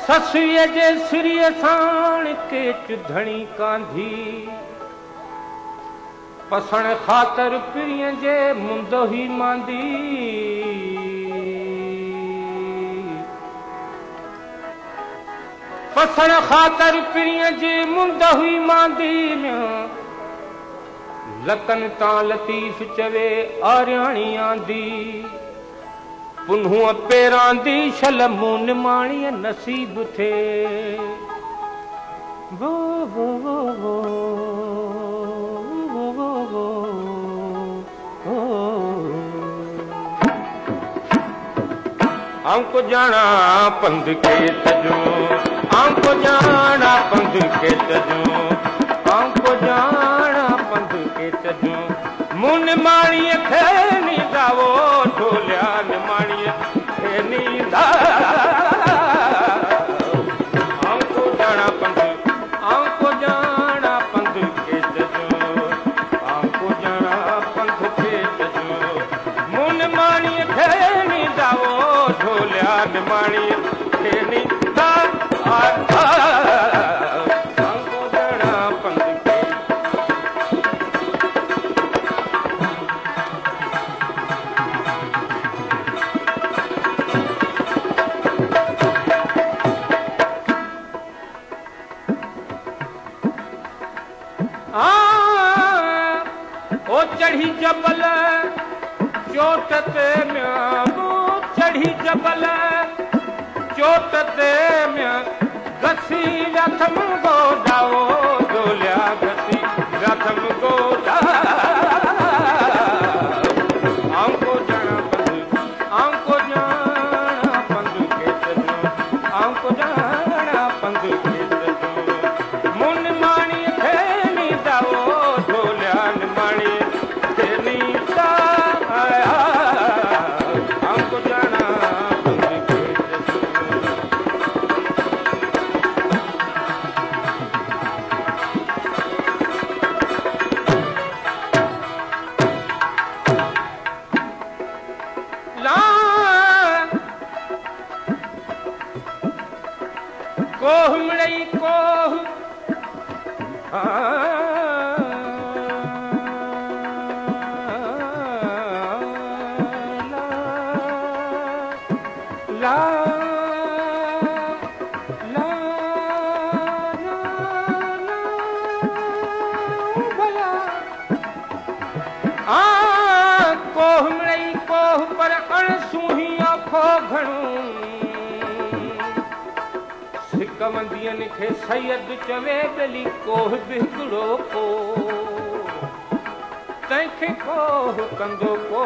ससुए जे सिरिय साण केच धणी कांधी पसण ख़ातर पिरीअ जे मुंदो ही मांदी पसण ख़ातर पिरीअ जे मुंदो ही मांदी लकन तां लतीफ़ चवे आरियाणी आंदी पुन्हूअ पेरांदी शल मूं निमाणीअ नसीब थे वो वो वो वो वो वो हमको जाना पंध के तजो हमको जाना पंध के तजो हमको जाना पंध के तजो मूं निमाणीअ खे नींदावो ढोलिया निमाणीअ खे नींदा हमको जाना पंध के तजो हमको जाना पंध के तजो मूं निमाणीअ खे नींदावो ढोलिया निमाणीअ खे नींदा हमको जाना पंध के ओ चढ़ी जबल चोट ते वो चढ़ी जबल चोट ते गसी रथम गोडाओ डोलिया गसी रथम गोडा हमको जाना पंध के तजो हमको जाना पंध के तजो मुन माणी खे नींदाओ ढोलिया निमाणी खे नींदा हमको जाना पंध के कोह मिड़ई कोह ला ला भला कोह मिड़ई कोह पर अणसूही आखो घणो कमंदियन खे सैयद चवे बेली कोह बिगड़ो को तंहिंखे कोह कंदो को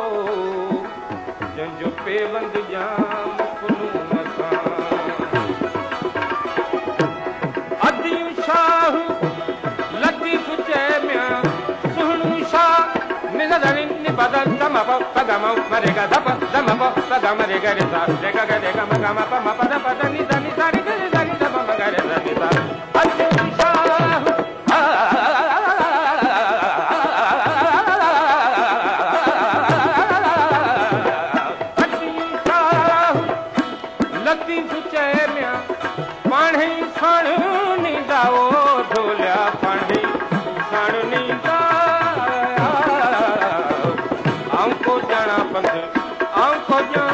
जंहिंजो पेवंद जाम फुनून सां अदियूं शाह लतीफ़ चए सुहिणू शाह मिज़रनि निबदल दम पदम मरेगा दप दम पदम रेगा रे सा रेगा गे रेगा मगम पम पद पद नि దని सारी దని दम मगरे रबिता अदियूं शाह लतीफ़ चए पाणे सण नींदाओ ढोलिया पाणे सण नींदा हमको जाना पंध हमको जाना